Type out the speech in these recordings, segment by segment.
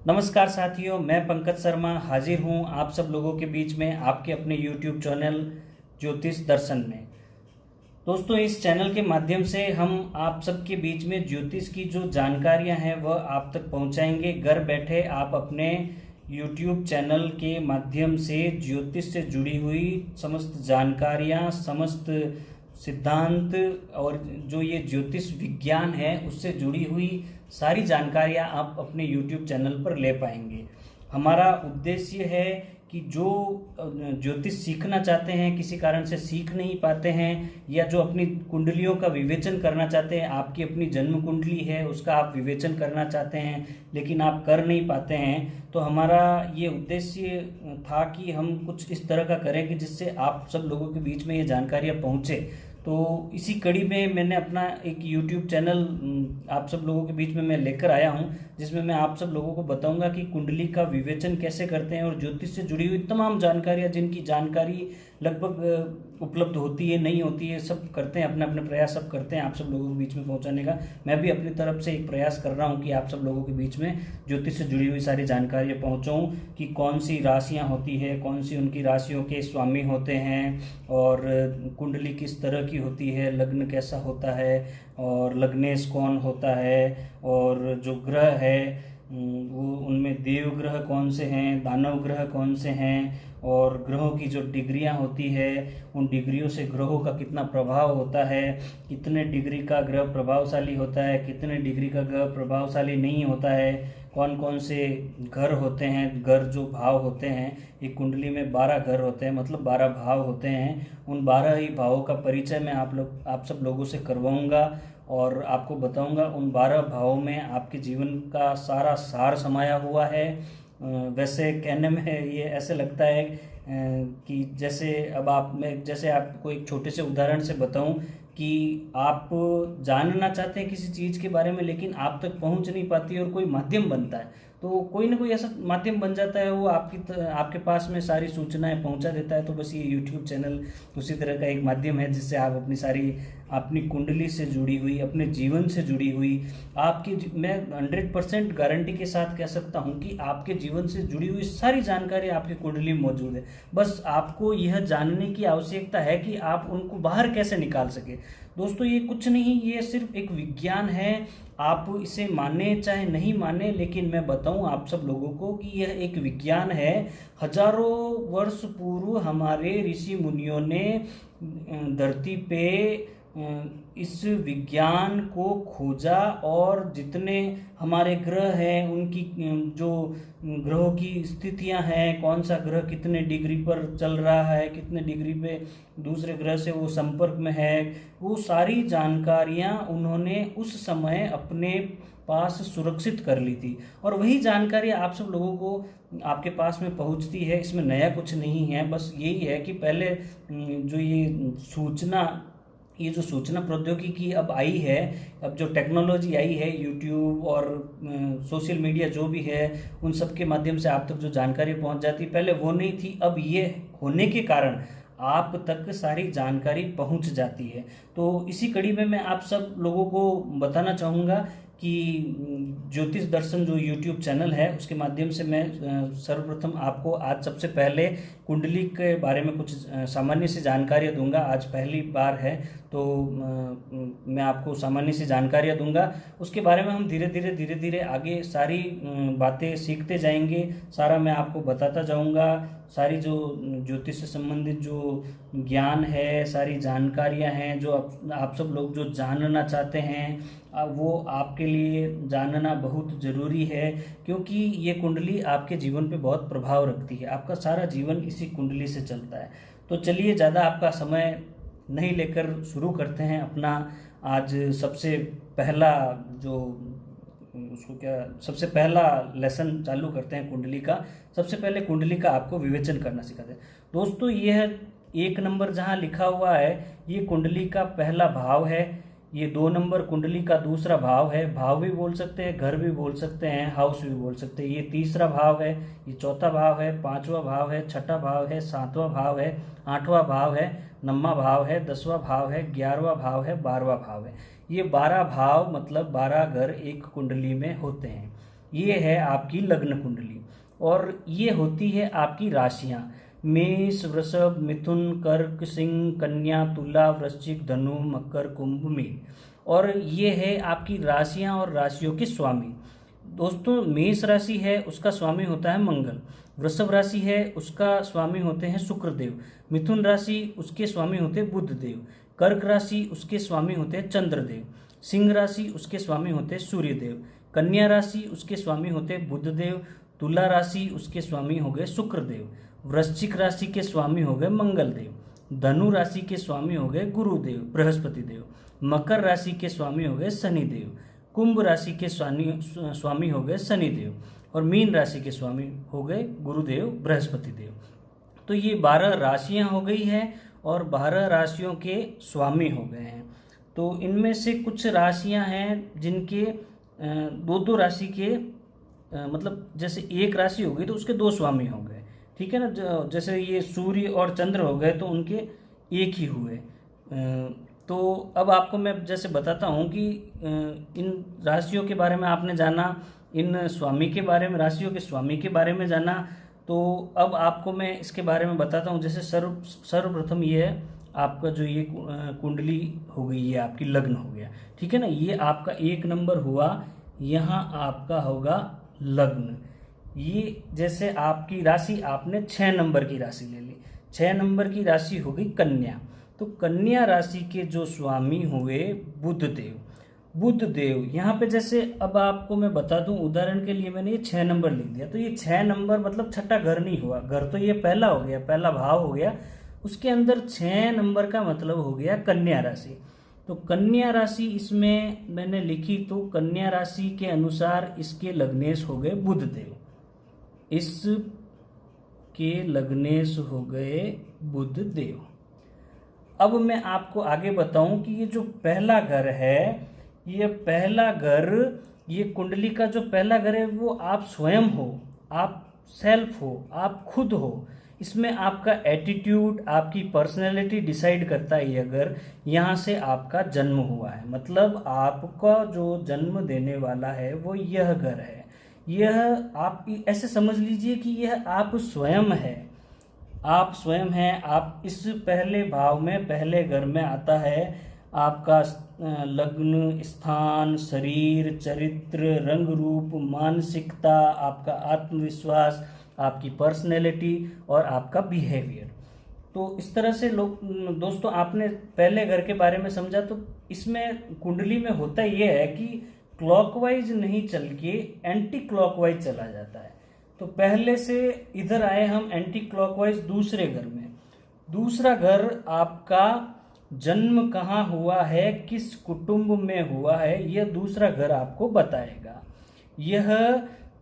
नमस्कार साथियों, मैं पंकज शर्मा हाजिर हूँ आप सब लोगों के बीच में आपके अपने YouTube चैनल ज्योतिष दर्शन में। दोस्तों, इस चैनल के माध्यम से हम आप सबके बीच में ज्योतिष की जो जानकारियां हैं वह आप तक पहुंचाएंगे। घर बैठे आप अपने YouTube चैनल के माध्यम से ज्योतिष से जुड़ी हुई समस्त जानकारियां, समस्त सिद्धांत और जो ये ज्योतिष विज्ञान है उससे जुड़ी हुई सारी जानकारियां आप अपने YouTube चैनल पर ले पाएंगे। हमारा उद्देश्य है कि जो ज्योतिष सीखना चाहते हैं, किसी कारण से सीख नहीं पाते हैं, या जो अपनी कुंडलियों का विवेचन करना चाहते हैं, आपकी अपनी जन्म कुंडली है उसका आप विवेचन करना चाहते हैं लेकिन आप कर नहीं पाते हैं, तो हमारा ये उद्देश्य था कि हम कुछ इस तरह का करें कि जिससे आप सब लोगों के बीच में ये जानकारियाँ पहुँचे। तो इसी कड़ी में मैंने अपना एक YouTube चैनल आप सब लोगों के बीच में मैं लेकर आया हूं, जिसमें मैं आप सब लोगों को बताऊंगा कि कुंडली का विवेचन कैसे करते हैं और ज्योतिष से जुड़ी हुई तमाम जानकारियां, जिनकी जानकारी लगभग उपलब्ध होती है नहीं होती है, सब करते हैं, अपने अपने प्रयास सब करते हैं आप सब लोगों के बीच में पहुंचाने का। मैं भी अपनी तरफ से एक प्रयास कर रहा हूं कि आप सब लोगों के बीच में ज्योतिष से जुड़ी हुई सारी जानकारियां पहुंचाऊं कि कौन सी राशियां होती है, कौन सी उनकी राशियों के स्वामी होते हैं, और कुंडली किस तरह की होती है, लग्न कैसा होता है, और लग्नेश कौन होता है, और जो ग्रह है वो उनमें देव ग्रह कौन से हैं, दानव ग्रह कौन से हैं, और ग्रहों की जो डिग्रियां होती है उन डिग्रियों से ग्रहों का कितना प्रभाव होता है, कितने डिग्री का ग्रह प्रभावशाली होता है, कितने डिग्री का ग्रह प्रभावशाली नहीं होता है, कौन कौन से घर होते हैं, घर जो भाव होते हैं, एक कुंडली में 12 घर होते हैं, मतलब 12 भाव होते हैं। उन 12 ही भावों का परिचय मैं आप सब लोगों से करवाऊंगा और आपको बताऊंगा उन 12 भावों में आपके जीवन का सारा सार समाया हुआ है। वैसे कहने में ये ऐसे लगता है कि जैसे अब जैसे आपको एक छोटे से उदाहरण से बताऊं कि आप जानना चाहते हैं किसी चीज़ के बारे में लेकिन आप तक पहुंच नहीं पाती और कोई माध्यम बनता है, तो कोई ना कोई ऐसा माध्यम बन जाता है, वो आपके पास में सारी सूचनाएं पहुंचा देता है। तो बस ये YouTube चैनल उसी तरह का एक माध्यम है जिससे आप अपनी कुंडली से जुड़ी हुई, अपने जीवन से जुड़ी हुई, मैं 100% गारंटी के साथ कह सकता हूं कि आपके जीवन से जुड़ी हुई सारी जानकारी आपकी कुंडली में मौजूद है। बस आपको यह जानने की आवश्यकता है कि आप उनको बाहर कैसे निकाल सके। दोस्तों, ये कुछ नहीं, ये सिर्फ एक विज्ञान है। आप इसे माने चाहे नहीं माने, लेकिन मैं बताऊं आप सब लोगों को कि यह एक विज्ञान है। हजारों वर्ष पूर्व हमारे ऋषि मुनियों ने धरती पे इस विज्ञान को खोजा, और जितने हमारे ग्रह हैं उनकी जो ग्रहों की स्थितियां हैं, कौन सा ग्रह कितने डिग्री पर चल रहा है, कितने डिग्री पे दूसरे ग्रह से वो संपर्क में है, वो सारी जानकारियां उन्होंने उस समय अपने पास सुरक्षित कर ली थी, और वही जानकारी आप सब लोगों को आपके पास में पहुंचती है। इसमें नया कुछ नहीं है, बस यही है कि पहले जो ये जो सूचना प्रौद्योगिकी अब आई है, अब जो टेक्नोलॉजी आई है, यूट्यूब और सोशल मीडिया जो भी है, उन सब के माध्यम से आप तक जो जानकारी पहुंच जाती, पहले वो नहीं थी। अब ये होने के कारण आप तक सारी जानकारी पहुंच जाती है। तो इसी कड़ी में मैं आप सब लोगों को बताना चाहूँगा कि ज्योतिष दर्शन जो YouTube चैनल है उसके माध्यम से मैं सर्वप्रथम आपको आज सबसे पहले कुंडली के बारे में कुछ सामान्य सी जानकारियाँ दूंगा। आज पहली बार है तो मैं आपको सामान्य सी जानकारियाँ दूंगा, उसके बारे में हम धीरे धीरे आगे सारी बातें सीखते जाएंगे, सारा मैं आपको बताता जाऊंगा। सारी जो ज्योतिष से संबंधित जो ज्ञान है, सारी जानकारियाँ हैं जो आप सब लोग जो जानना चाहते हैं, वो आपके लिए जानना बहुत ज़रूरी है, क्योंकि ये कुंडली आपके जीवन पे बहुत प्रभाव रखती है। आपका सारा जीवन इसी कुंडली से चलता है। तो चलिए, ज़्यादा आपका समय नहीं लेकर शुरू करते हैं अपना आज सबसे पहला लेसन चालू करते हैं कुंडली का। सबसे पहले कुंडली का आपको विवेचन करना सिखाते हैं। दोस्तों, यह 1 नंबर जहाँ लिखा हुआ है ये कुंडली का पहला भाव है। ये 2 नंबर कुंडली का दूसरा भाव है। भाव भी बोल सकते हैं, घर भी बोल सकते हैं, हाउस भी बोल सकते हैं। ये तीसरा भाव है, ये चौथा भाव है, 5वां भाव है, छठा भाव है, 7वां भाव है, 8वां भाव है, 9वां भाव है, 10वां भाव है, 11वां भाव है, 12वां भाव है। ये 12 भाव मतलब 12 घर एक कुंडली में होते हैं। ये है आपकी लग्न कुंडली और ये होती है आपकी राशियां, मेष, वृषभ, मिथुन, कर्क, सिंह, कन्या, तुला, वृश्चिक, धनु, मकर, कुंभ, मीन। और ये है आपकी राशियां और राशियों के स्वामी। दोस्तों, मेष राशि है उसका स्वामी होता है मंगल, वृषभ राशि है उसका स्वामी होते हैं शुक्रदेव, मिथुन राशि उसके स्वामी होते हैं बुधदेव, कर्क राशि उसके स्वामी होते हैं चंद्रदेव, सिंह राशि उसके स्वामी होते हैं सूर्यदेव, कन्या राशि उसके स्वामी होते हैं बुधदेव, तुला राशि उसके स्वामी हो गए शुक्रदेव, वृश्चिक राशि के स्वामी हो गए मंगलदेव, धनु राशि के स्वामी हो गए गुरुदेव बृहस्पति देव, मकर राशि के स्वामी हो गए शनिदेव, कुंभ राशि के स्वामी हो गए शनिदेव और मीन राशि के स्वामी हो गए गुरुदेव बृहस्पति देव। तो ये 12 राशियां हो गई हैं और 12 राशियों के स्वामी हो गए हैं। तो इनमें से कुछ राशियां हैं जिनके दो दो राशि के मतलब जैसे एक राशि हो गई तो उसके 2 स्वामी हो गए, ठीक है ना। जैसे ये सूर्य और चंद्र हो गए तो उनके एक ही हुए। तो अब आपको मैं जैसे बताता हूँ कि इन राशियों के बारे में आपने जाना, इन स्वामी के बारे में, राशियों के स्वामी के बारे में जाना। तो अब आपको मैं इसके बारे में बताता हूँ। जैसे सर्वप्रथम ये है आपका जो ये कुंडली हो गई, ये आपकी लग्न हो गया, ठीक है ना। ये आपका 1 नंबर हुआ, यहाँ आपका होगा लग्न। ये जैसे आपकी राशि, आपने 6 नंबर की राशि ले ली, 6 नंबर की राशि हो गई कन्या। तो कन्या राशि के जो स्वामी हुए बुधदेव यहाँ पे जैसे अब आपको मैं बता दूं, उदाहरण के लिए मैंने ये 6 नंबर लिख दिया, तो ये 6 नंबर मतलब छठा घर नहीं हुआ, घर तो ये पहला हो गया, पहला भाव हो गया, उसके अंदर 6 नंबर का मतलब हो गया कन्या राशि। तो कन्या राशि इसमें मैंने लिखी, तो कन्या राशि के अनुसार इसके लग्नेश हो गए बुधदेव, इसके लग्नेश हो गए बुधदेव। अब मैं आपको आगे बताऊं कि ये जो पहला घर है, ये पहला घर, ये कुंडली का जो पहला घर है वो आप स्वयं हो, आप सेल्फ हो, आप खुद हो। इसमें आपका एटीट्यूड, आपकी पर्सनैलिटी डिसाइड करता है। ये अगर यहाँ से आपका जन्म हुआ है, मतलब आपका जो जन्म देने वाला है वो यह घर है। यह आप ऐसे समझ लीजिए कि यह आप स्वयं है, आप स्वयं हैं। आप इस पहले भाव में, पहले घर में आता है आपका लग्न, स्थान, शरीर, चरित्र, रंग रूप, मानसिकता, आपका आत्मविश्वास, आपकी पर्सनैलिटी और आपका बिहेवियर। तो इस तरह से लोग, दोस्तों, आपने पहले घर के बारे में समझा। तो इसमें कुंडली में होता यह है कि क्लॉकवाइज नहीं चल के एंटी क्लॉकवाइज चला जाता है। तो पहले से इधर आए हम एंटी क्लॉकवाइज दूसरे घर में। दूसरा घर आपका जन्म कहाँ हुआ है, किस कुटुंब में हुआ है, यह दूसरा घर आपको बताएगा। यह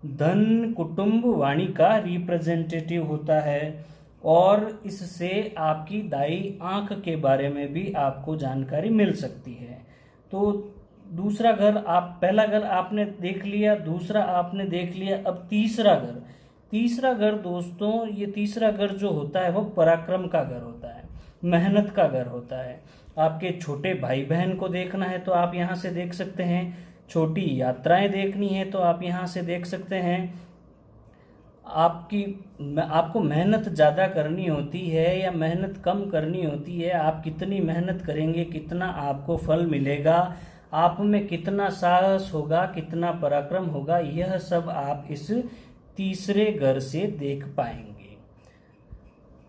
धन, कुटुंब, वाणी का रिप्रेजेंटेटिव होता है और इससे आपकी दाई आंख के बारे में भी आपको जानकारी मिल सकती है। तो दूसरा घर, आप पहला घर आपने देख लिया, दूसरा आपने देख लिया, अब तीसरा घर। तीसरा घर दोस्तों, ये तीसरा घर जो होता है वो पराक्रम का घर होता है, मेहनत का घर होता है। आपके छोटे भाई बहन को देखना है तो आप यहाँ से देख सकते हैं, छोटी यात्राएं देखनी है तो आप यहाँ से देख सकते हैं। आपको मेहनत ज़्यादा करनी होती है या मेहनत कम करनी होती है, आप कितनी मेहनत करेंगे, कितना आपको फल मिलेगा, आप में कितना साहस होगा, कितना पराक्रम होगा, यह सब आप इस तीसरे घर से देख पाएंगे।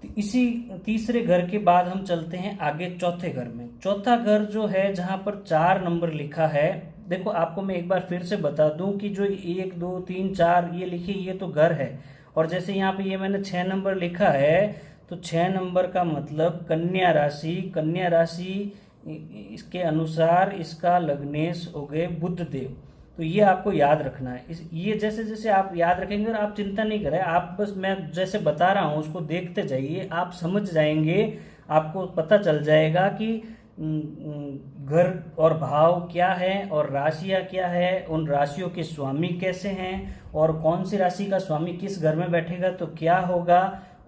तो इसी तीसरे घर के बाद हम चलते हैं आगे चौथे घर में। चौथा घर जो है, जहां पर 4 नंबर लिखा है, देखो आपको मैं एक बार फिर से बता दूं कि जो 1 2 3 4 ये लिखी, ये तो घर है। और जैसे यहाँ पे ये मैंने 6 नंबर लिखा है, तो 6 नंबर का मतलब कन्या राशि। कन्या राशि इसके अनुसार इसका लग्नेश हो गए बुधदेव। तो ये आपको याद रखना है। ये जैसे जैसे आप याद रखेंगे और आप चिंता नहीं करें, आप बस मैं जैसे बता रहा हूँ उसको देखते जाइए, आप समझ जाएंगे, आपको पता चल जाएगा कि घर और भाव क्या है और राशियाँ क्या है, उन राशियों के स्वामी कैसे हैं और कौन सी राशि का स्वामी किस घर में बैठेगा तो क्या होगा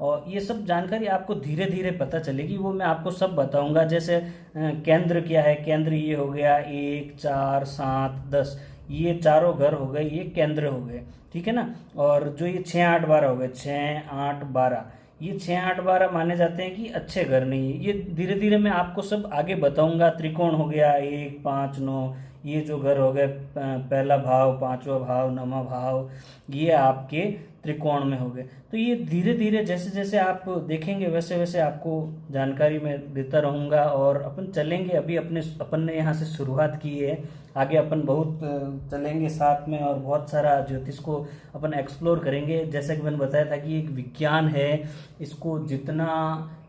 और ये सब जानकारी आपको धीरे धीरे पता चलेगी, वो मैं आपको सब बताऊंगा। जैसे केंद्र क्या है, केंद्र ये हो गया 1, 4, 7, 10, ये चारों घर हो गए, ये केंद्र हो गए, ठीक है ना। और जो ये 6, 8, 12 हो गए, 6, 8, 12, ये 6, 8, 12 माने जाते हैं कि अच्छे घर नहीं है। ये धीरे धीरे मैं आपको सब आगे बताऊंगा। त्रिकोण हो गया 1, 5, 9, ये जो घर हो गए पहला भाव, पांचवा भाव, नौवां भाव, ये आपके त्रिकोण में हो गए। तो ये धीरे धीरे जैसे जैसे आप देखेंगे वैसे वैसे आपको जानकारी मैं देता रहूँगा और अपन चलेंगे। अभी अपन ने यहाँ से शुरुआत की है, आगे अपन बहुत चलेंगे साथ में और बहुत सारा ज्योतिष को अपन एक्सप्लोर करेंगे। जैसा कि मैंने बताया था कि एक विज्ञान है, इसको जितना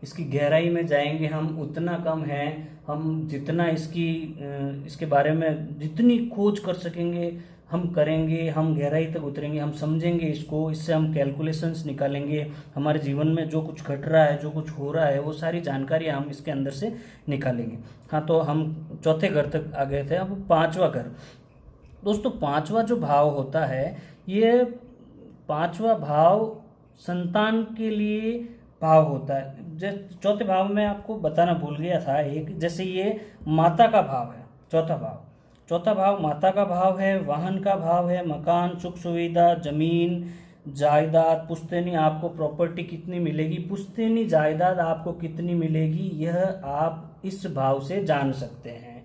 इसकी गहराई में जाएंगे हम उतना कम है। हम जितना इसके बारे में जितनी खोज कर सकेंगे हम करेंगे, हम गहराई तक उतरेंगे, हम समझेंगे इसको, इससे हम कैलकुलेशंस निकालेंगे। हमारे जीवन में जो कुछ घट रहा है, जो कुछ हो रहा है, वो सारी जानकारी हम इसके अंदर से निकालेंगे। हाँ, तो हम चौथे घर तक आ गए थे। अब पांचवा घर दोस्तों, पांचवा जो भाव होता है, ये पांचवा भाव संतान के लिए भाव होता है। जैसे चौथे भाव में आपको बताना भूल गया था एक, जैसे ये माता का भाव है। चौथा भाव माता का भाव है, वाहन का भाव है, मकान, सुख सुविधा, जमीन जायदाद, पुश्तैनी, आपको प्रॉपर्टी कितनी मिलेगी, पुश्तैनी जायदाद आपको कितनी मिलेगी, यह आप इस भाव से जान सकते हैं।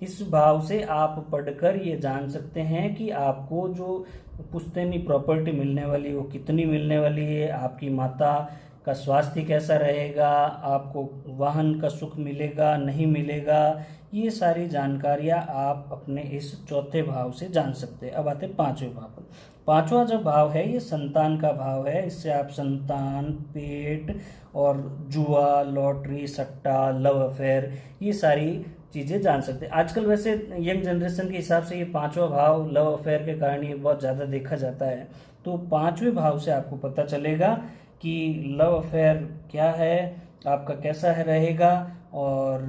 इस भाव से आप पढ़कर ये जान सकते हैं कि आपको जो पुश्तैनी प्रॉपर्टी मिलने वाली वो कितनी मिलने वाली है, आपकी माता का स्वास्थ्य कैसा रहेगा, आपको वाहन का सुख मिलेगा नहीं मिलेगा, ये सारी जानकारियाँ आप अपने इस चौथे भाव से जान सकते हैं। अब आते हैं पांचवें भाव पर। पांचवा जो भाव है ये संतान का भाव है। इससे आप संतान, पेट और जुआ, लॉटरी, सट्टा, लव अफेयर, ये सारी चीज़ें जान सकते हैं। आजकल वैसे यंग जनरेशन के हिसाब से ये पांचवा भाव लव अफेयर के कारण ये बहुत ज़्यादा देखा जाता है। तो पांचवें भाव से आपको पता चलेगा कि लव अफेयर क्या है, आपका कैसा है रहेगा, और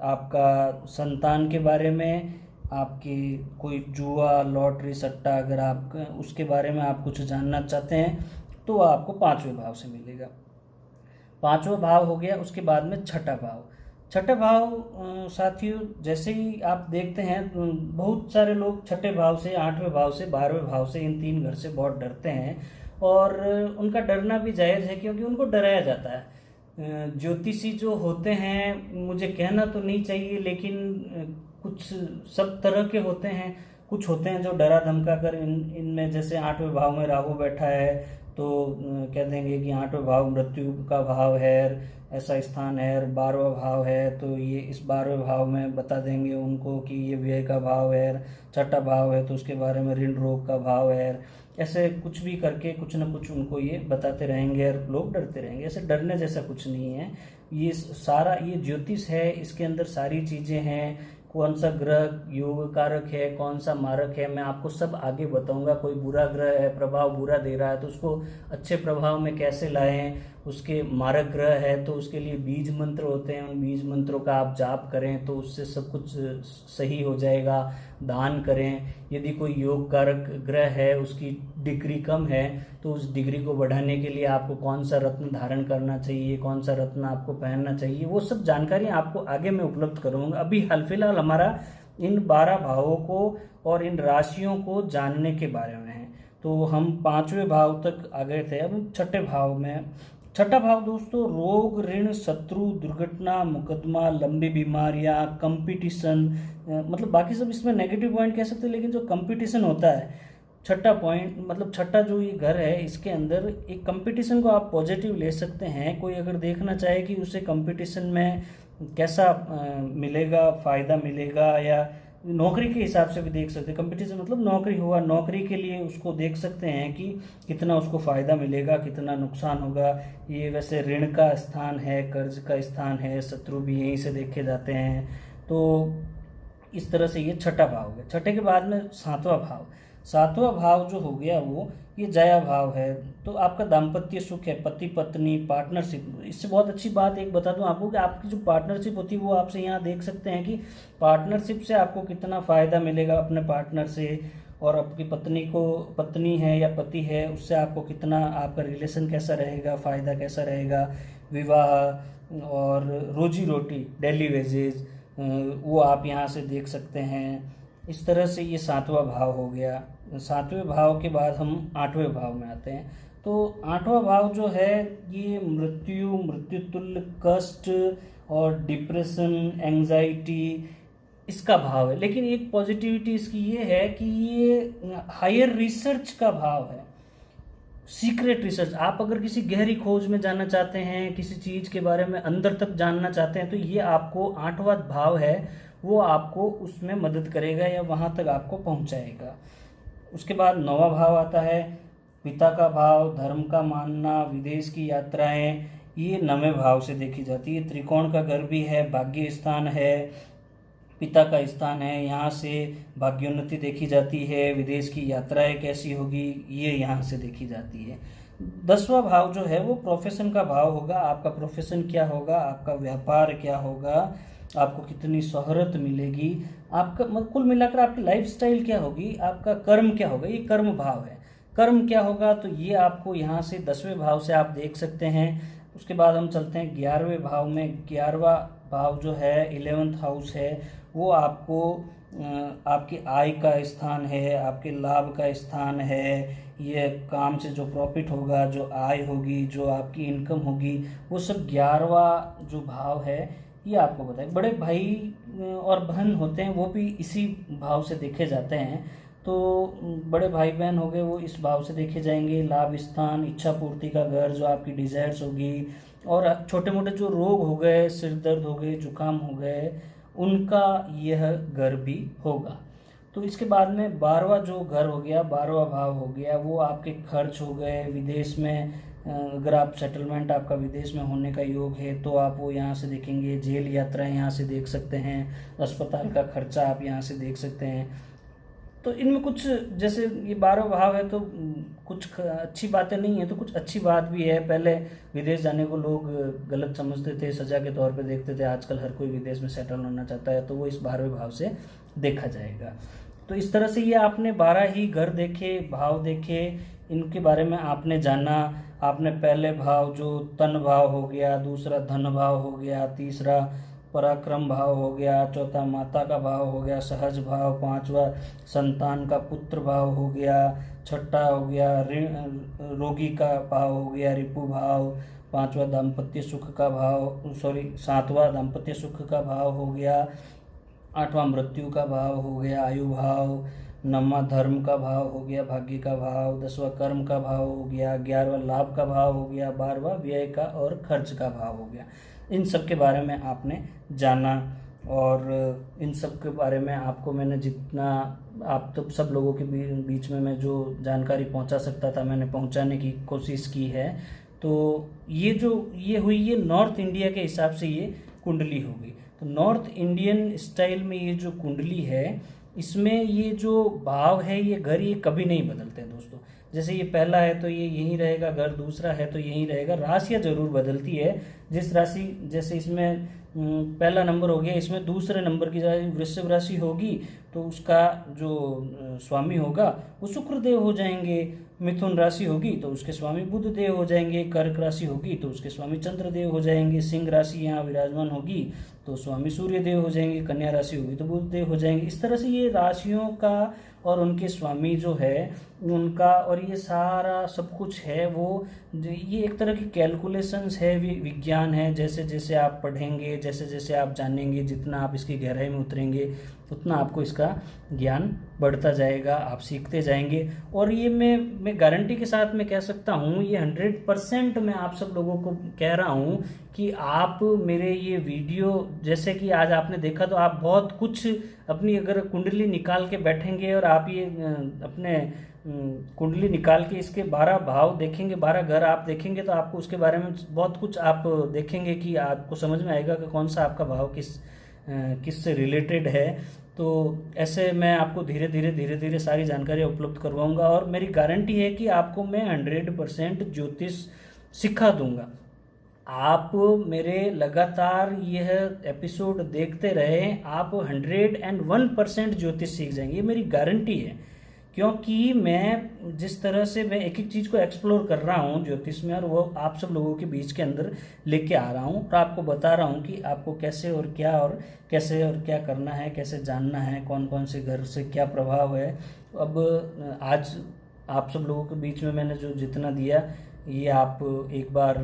आपका संतान के बारे में, आपकी कोई जुआ, लॉटरी, सट्टा, अगर आप उसके बारे में आप कुछ जानना चाहते हैं तो आपको पांचवें भाव से मिलेगा। पांचवा भाव हो गया। उसके बाद में छठा भाव साथियों, जैसे ही आप देखते हैं बहुत सारे लोग छठे भाव से, आठवें भाव से, 12वें भाव से, इन 3 घर से बहुत डरते हैं और उनका डरना भी जायज़ है क्योंकि उनको डराया जाता है। ज्योतिषी जो होते हैं, मुझे कहना तो नहीं चाहिए लेकिन कुछ सब तरह के होते हैं। कुछ होते हैं जो डरा धमका कर इनमें जैसे 8वें भाव में राहु बैठा है तो कह देंगे कि 8वें भाव मृत्यु का भाव है, ऐसा स्थान है। 12वां भाव है तो ये इस 12वें भाव में बता देंगे उनको कि ये व्यय का भाव है। छठा भाव है तो उसके बारे में ऋण रोग का भाव है। ऐसे कुछ भी करके कुछ ना कुछ उनको ये बताते रहेंगे और लोग डरते रहेंगे। ऐसे डरने जैसा कुछ नहीं है। ये सारा ये ज्योतिष है, इसके अंदर सारी चीज़ें हैं। कौन सा ग्रह योग कारक है, कौन सा मारक है, मैं आपको सब आगे बताऊंगा। कोई बुरा ग्रह है, प्रभाव बुरा दे रहा है तो उसको अच्छे प्रभाव में कैसे लाएं। उसके मारक ग्रह है तो उसके लिए बीज मंत्र होते हैं, उन बीज मंत्रों का आप जाप करें तो उससे सब कुछ सही हो जाएगा। दान करें। यदि कोई योग कारक ग्रह है, उसकी डिग्री कम है तो उस डिग्री को बढ़ाने के लिए आपको कौन सा रत्न धारण करना चाहिए, कौन सा रत्न आपको पहनना चाहिए, वो सब जानकारी आपको आगे मैं उपलब्ध करूँगा। अभी हाल फिलहाल हमारा इन 12 भावों को और इन राशियों को जानने के बारे में है। तो हम 5वें भाव तक आ गए थे। अब छठे भाव में, छठा भाव दोस्तों रोग, ऋण, शत्रु, दुर्घटना, मुकदमा, लंबी बीमारियां, कंपटीशन, मतलब बाकी सब इसमें नेगेटिव पॉइंट कह सकते हैं, लेकिन जो कंपटीशन होता है, छठा पॉइंट मतलब छठा जो ये घर है इसके अंदर एक कंपटीशन को आप पॉजिटिव ले सकते हैं। कोई अगर देखना चाहे कि उसे कंपटीशन में कैसा मिलेगा, फ़ायदा मिलेगा, या नौकरी के हिसाब से भी देख सकते हैं। कंपटीशन मतलब नौकरी हुआ, नौकरी के लिए उसको देख सकते हैं कि कितना उसको फ़ायदा मिलेगा, कितना नुकसान होगा। ये वैसे ऋण का स्थान है, कर्ज का स्थान है, शत्रु भी यहीं से देखे जाते हैं। तो इस तरह से ये छठा भाव हो गया। छठे के बाद में सातवां भाव जो हो गया वो ये जया भाव है। तो आपका दाम्पत्य सुख है, पति पत्नी, पार्टनरशिप। इससे बहुत अच्छी बात एक बता दूं आपको कि आपकी जो पार्टनरशिप होती है वो आपसे यहाँ देख सकते हैं कि पार्टनरशिप से आपको कितना फ़ायदा मिलेगा अपने पार्टनर से। और आपकी पत्नी है या पति है उससे आपको कितना, आपका रिलेशन कैसा रहेगा, फ़ायदा कैसा रहेगा, विवाह और रोजी रोटी, डेली वेजेज, वो आप यहाँ से देख सकते हैं। इस तरह से ये 7वां भाव हो गया। 7वें भाव के बाद हम 8वें भाव में आते हैं। तो 8वां भाव जो है ये मृत्यु तुल्य कष्ट और डिप्रेशन, एंजाइटी, इसका भाव है। लेकिन एक पॉजिटिविटी इसकी ये है कि ये हायर रिसर्च का भाव है, सीक्रेट रिसर्च। आप अगर किसी गहरी खोज में जाना चाहते हैं, किसी चीज़ के बारे में अंदर तक जानना चाहते हैं, तो ये आपको 8वां भाव है वो आपको उसमें मदद करेगा या वहाँ तक आपको पहुँचाएगा। उसके बाद 9वां भाव आता है पिता का भाव, धर्म का मानना, विदेश की यात्राएं, ये 9वें भाव से देखी जाती है। त्रिकोण का घर भी है, भाग्य स्थान है, पिता का स्थान है, यहाँ से भाग्योन्नति देखी जाती है। विदेश की यात्राएं कैसी होगी ये यहाँ से देखी जाती है। 10वां भाव जो है वो प्रोफेशन का भाव होगा। आपका प्रोफेशन क्या होगा, आपका व्यापार क्या होगा, आपको कितनी शोहरत मिलेगी, आपका कुल मिलाकर आपकी लाइफस्टाइल क्या होगी, आपका कर्म क्या होगा, ये कर्म भाव है। कर्म क्या होगा तो ये आपको यहाँ से 10वें भाव से आप देख सकते हैं। उसके बाद हम चलते हैं 11वें भाव में। 11वां भाव जो है 11th हाउस है, वो आपको आपकी आय का स्थान है, आपके लाभ का स्थान है। ये काम से जो प्रॉफिट होगा, जो आय होगी, जो आपकी इनकम होगी, वो सब 11वां जो भाव है ये आपको बताए। बड़े भाई और बहन होते हैं वो भी इसी भाव से देखे जाते हैं। तो बड़े भाई बहन हो गए वो इस भाव से देखे जाएंगे। लाभ स्थान, इच्छा पूर्ति का घर, जो आपकी डिजायर्स होगी, और छोटे मोटे जो रोग हो गए, सिर दर्द हो गए, जुकाम हो गए, उनका यह घर भी होगा। तो इसके बाद में 12वां जो घर हो गया, 12वां भाव हो गया, वो आपके खर्च हो गए। विदेश में अगर आप सेटलमेंट आपका विदेश में होने का योग है तो आप वो यहाँ से देखेंगे। जेल यात्राएं यहाँ से देख सकते हैं, अस्पताल का खर्चा आप यहाँ से देख सकते हैं। तो इनमें कुछ, जैसे ये 12 भाव है तो कुछ अच्छी बातें नहीं है तो कुछ अच्छी बात भी है। पहले विदेश जाने को लोग गलत समझते थे, सजा के तौर पे देखते थे। आजकल हर कोई विदेश में सेटल होना चाहता है, तो वो इस 12वें भाव से देखा जाएगा। तो इस तरह से ये आपने 12 ही घर देखे, भाव देखे, इनके बारे में आपने जाना। आपने पहले भाव जो तन भाव हो गया, दूसरा धन भाव हो गया, तीसरा पराक्रम भाव हो गया, चौथा माता का भाव हो गया, सहज भाव, 5वां संतान का पुत्र भाव हो गया, छठा हो गया रोगी का भाव हो गया, रिपु भाव, 5वां दाम्पत्य सुख का भाव, 7वां दाम्पत्य सुख का भाव हो गया, 8वां मृत्यु का भाव हो गया, आयु भाव, 9वां धर्म का भाव हो गया, भाग्य का भाव, 10वां कर्म का भाव हो गया, 11वां लाभ का भाव हो गया, 12वां व्यय का और खर्च का भाव हो गया। इन सब के बारे में आपने जाना, और इन सब के बारे में आपको मैंने जितना, आप तो सब लोगों के बीच में मैं जो जानकारी पहुंचा सकता था मैंने पहुंचाने की कोशिश की है। तो ये हुई ये नॉर्थ इंडिया के हिसाब से ये कुंडली होगी। तो नॉर्थ इंडियन स्टाइल में ये जो कुंडली है, इसमें ये जो भाव है, ये घर, ये कभी नहीं बदलते हैं दोस्तों। जैसे ये पहला है तो ये यहीं रहेगा घर, दूसरा है तो यहीं रहेगा। राशियाँ जरूर बदलती है। जिस राशि, जैसे इसमें पहला नंबर हो गया, इसमें दूसरे नंबर की वृश्चिक राशि होगी तो उसका जो स्वामी होगा वो शुक्रदेव हो जाएंगे। मिथुन राशि होगी तो उसके स्वामी बुध देव हो जाएंगे। कर्क राशि होगी तो उसके स्वामी चंद्रदेव हो जाएंगे। सिंह राशि यहाँ विराजमान होगी तो स्वामी सूर्य देव हो जाएंगे। कन्या राशि होगी तो बुध देव हो जाएंगे। इस तरह से ये राशियों का और उनके स्वामी जो है उनका, और ये सारा सब कुछ है वो, ये एक तरह की कैलकुलेशंस है, विज्ञान है। जैसे जैसे आप पढ़ेंगे, जैसे जैसे आप जानेंगे, जितना आप इसकी गहराई में उतरेंगे उतना आपको इसका ज्ञान बढ़ता जाएगा, आप सीखते जाएंगे। और ये मैं गारंटी के साथ मैं कह सकता हूँ, ये 100% मैं आप सब लोगों को कह रहा हूँ कि आप मेरे ये वीडियो जैसे कि आज आपने देखा तो आप बहुत कुछ अपनी अगर कुंडली निकाल के बैठेंगे और आप ये अपने कुंडली निकाल के इसके 12 भाव देखेंगे, 12 घर आप देखेंगे तो आपको उसके बारे में बहुत कुछ आप देखेंगे कि आपको समझ में आएगा कि कौन सा आपका भाव किस से रिलेटेड है। तो ऐसे मैं आपको धीरे धीरे सारी जानकारी उपलब्ध करवाऊंगा, और मेरी गारंटी है कि आपको मैं 100% ज्योतिष सिखा दूंगा। आप मेरे लगातार यह एपिसोड देखते रहें, आप 101% ज्योतिष सीख जाएंगे, ये मेरी गारंटी है। क्योंकि मैं जिस तरह से मैं एक एक चीज़ को एक्सप्लोर कर रहा हूँ ज्योतिष में, और वो आप सब लोगों के बीच के अंदर लेके आ रहा हूँ और आपको बता रहा हूँ कि आपको कैसे और कैसे और क्या करना है, कैसे जानना है, कौन कौन से घर से क्या प्रभाव है। अब आज आप सब लोगों के बीच में मैंने जो जितना दिया, ये आप एक बार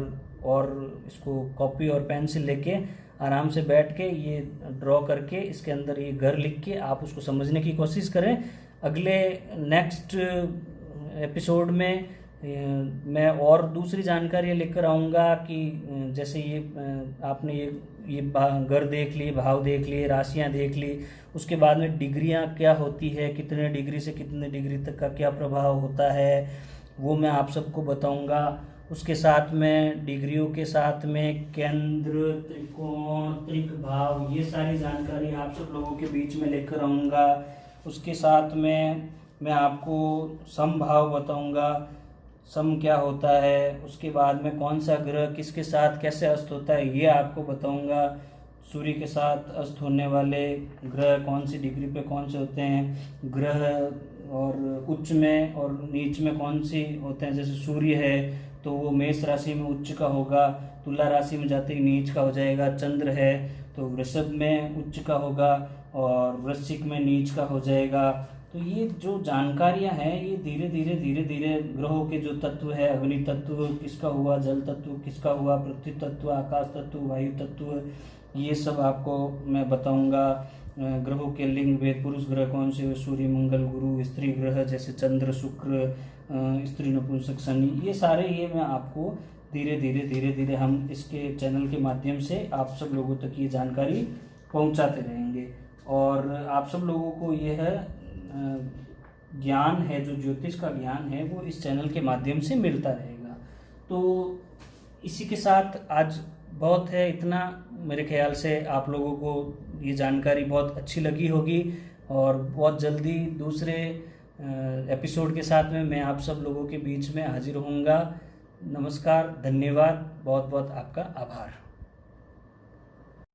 और इसको कॉपी और पेन से लेके आराम से बैठ के ये ड्रॉ करके इसके अंदर ये घर लिख के आप उसको समझने की कोशिश करें। अगले नेक्स्ट एपिसोड में मैं और दूसरी जानकारियाँ लेकर आऊँगा कि जैसे ये आपने ये घर देख लिए, भाव देख लिए, राशियाँ देख ली, उसके बाद में डिग्रियाँ क्या होती है, कितने डिग्री से कितने डिग्री तक का क्या प्रभाव होता है, वो मैं आप सबको बताऊँगा। उसके साथ में डिग्रियों के साथ में केंद्र, त्रिकोण, त्रिक भाव, ये सारी जानकारी आप सब लोगों के बीच में लेकर आऊँगा। उसके साथ में मैं आपको समभाव बताऊँगा, सम क्या होता है, उसके बाद में कौन सा ग्रह किसके साथ कैसे अस्त होता है ये आपको बताऊंगा। सूर्य के साथ अस्त होने वाले ग्रह कौन सी डिग्री पे कौन से होते हैं ग्रह, और उच्च में और नीच में कौन सी होते हैं। जैसे सूर्य है तो वो मेष राशि में उच्च का होगा, तुला राशि में जाते ही नीच का हो जाएगा। चंद्र है तो वृषभ में उच्च का होगा और वृश्चिक में नीच का हो जाएगा। तो ये जो जानकारियां हैं ये धीरे धीरे ग्रहों के जो तत्व है, अग्नि तत्व किसका हुआ, जल तत्व किसका हुआ, पृथ्वी तत्व, आकाश तत्व, वायु तत्व, ये सब आपको मैं बताऊंगा। ग्रहों के लिंग भेद, पुरुष ग्रह कौन से हुए, सूर्य, मंगल, गुरु, स्त्री ग्रह जैसे चंद्र, शुक्र, स्त्री नपुंसक, शनि, ये सारे ये मैं आपको धीरे धीरे हम इसके चैनल के माध्यम से आप सब लोगों तक ये जानकारी पहुंचाते रहेंगे। और आप सब लोगों को यह ज्ञान है, जो ज्योतिष का ज्ञान है, वो इस चैनल के माध्यम से मिलता रहेगा। तो इसी के साथ आज बहुत है इतना। मेरे ख्याल से आप लोगों को ये जानकारी बहुत अच्छी लगी होगी और बहुत जल्दी दूसरे एपिसोड के साथ में मैं आप सब लोगों के बीच में हाजिर होऊंगा। नमस्कार, धन्यवाद, बहुत बहुत आपका आभार।